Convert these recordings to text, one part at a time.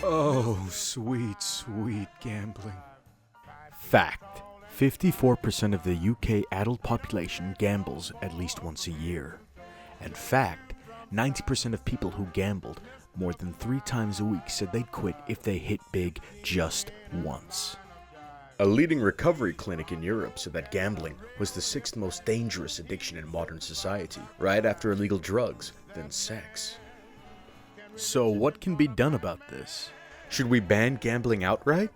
Oh, sweet, sweet gambling. Fact: 54% of the UK adult population gambles at least once a year. And fact: 90% of people who gambled more than 3 times a week said they'd quit if they hit big just once. A leading recovery clinic in Europe said that gambling was the 6th most dangerous addiction in modern society, right after illegal drugs, then sex. So what can be done about this? Should we ban gambling outright?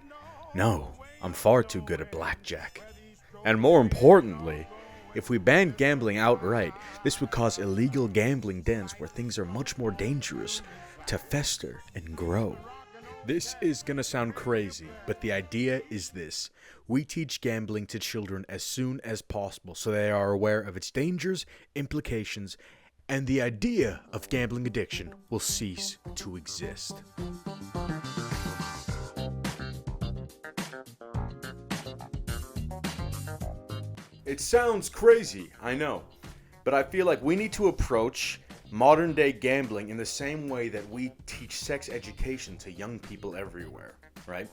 No, I'm far too good at blackjack. And more importantly, if we banned gambling outright, this would cause illegal gambling dens where things are much more dangerous to fester and grow. This is gonna sound crazy, but the idea is this. We teach gambling to children as soon as possible so they are aware of its dangers, implications, and the idea of gambling addiction will cease to exist. It sounds crazy, I know, but I feel like we need to approach modern day gambling in the same way that we teach sex education to young people everywhere, right?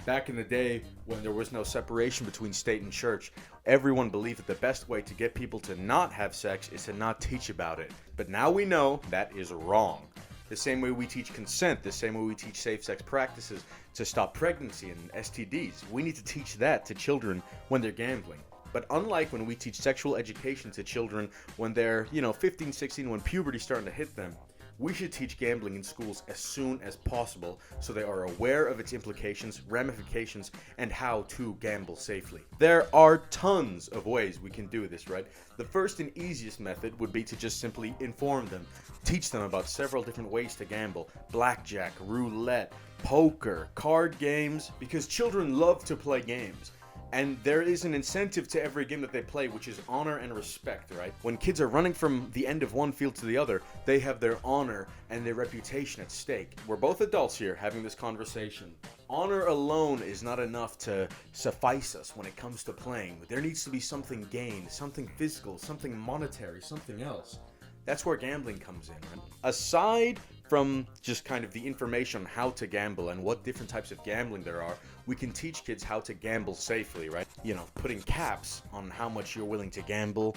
Back in the day, when there was no separation between state and church, everyone believed that the best way to get people to not have sex is to not teach about it. But now we know that is wrong. The same way we teach consent, the same way we teach safe sex practices to stop pregnancy and STDs, we need to teach that to children when they're gambling. But unlike when we teach sexual education to children when they're, 15, 16, when puberty's starting to hit them, we should teach gambling in schools as soon as possible so they are aware of its implications, ramifications, and how to gamble safely. There are tons of ways we can do this, right? The first and easiest method would be to just simply inform them, teach them about several different ways to gamble: blackjack, roulette, poker, card games, because children love to play games. And there is an incentive to every game that they play, which is honor and respect, right? When kids are running from the end of one field to the other, they have their honor and their reputation at stake. We're both adults here having this conversation. Honor alone is not enough to suffice us when it comes to playing. There needs to be something gained, something physical, something monetary, something else. That's where gambling comes in, right? Aside from just kind of the information on how to gamble and what different types of gambling there are, we can teach kids how to gamble safely, right? Putting caps on how much you're willing to gamble,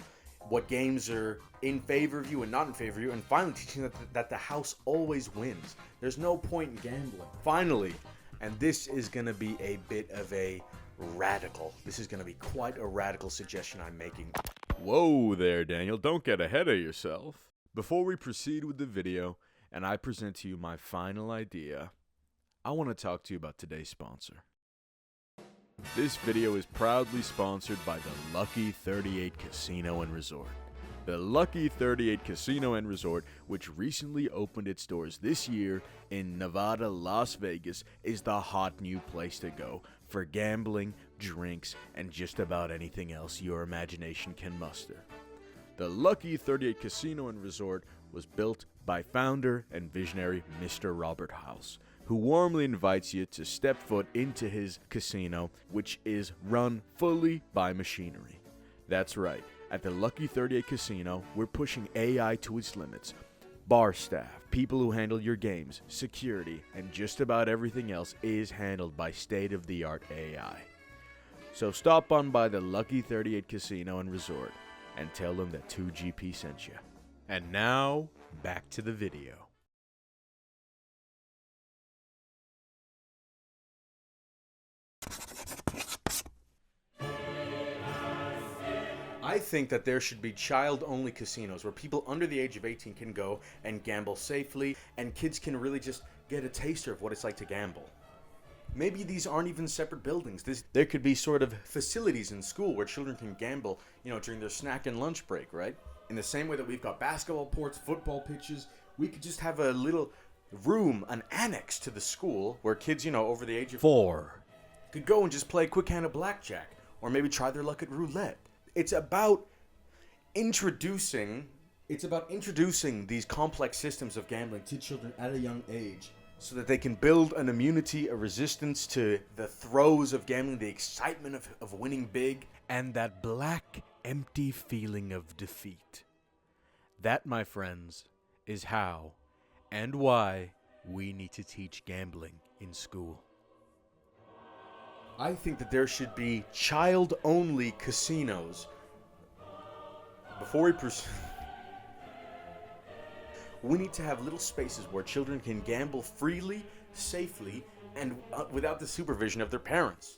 what games are in favor of you and not in favor of you, and finally teaching that the house always wins. There's no point in gambling. Finally, and this is going to be a bit of a this is going to be quite a radical suggestion I'm making. Whoa there, Daniel, don't get ahead of yourself. Before we proceed with the video, and I present to you my final idea, I want to talk to you about today's sponsor. This video is proudly sponsored by the Lucky 38 Casino and Resort. The Lucky 38 Casino and Resort, which recently opened its doors this year in Nevada, Las Vegas, is the hot new place to go for gambling, drinks, and just about anything else your imagination can muster. The Lucky 38 Casino and Resort was built by founder and visionary Mr. Robert House, who warmly invites you to step foot into his casino, which is run fully by machinery. That's right, at the Lucky 38 Casino, we're pushing AI to its limits. Bar staff, people who handle your games, security, and just about everything else is handled by state-of-the-art AI. So stop on by the Lucky 38 Casino and Resort and tell them that 2GP sent you. And now, back to the video. I think that there should be child-only casinos where people under the age of 18 can go and gamble safely, and kids can really just get a taster of what it's like to gamble. Maybe these aren't even separate buildings. There could be sort of facilities in school where children can gamble, during their snack and lunch break, right? In the same way that we've got basketball courts, football pitches, we could just have a little room, an annex to the school where kids, over the age of 4 could go and just play a quick hand of blackjack, or maybe try their luck at roulette. It's about introducing these complex systems of gambling to children at a young age so that they can build an immunity, a resistance to the throes of gambling, the excitement of winning big, and that black, empty feeling of defeat. That, my friends, is how and why We need to teach gambling in school. I think that there should be child-only casinos. Before we proceed, we need to have little spaces where children can gamble freely, safely, and without the supervision of their parents.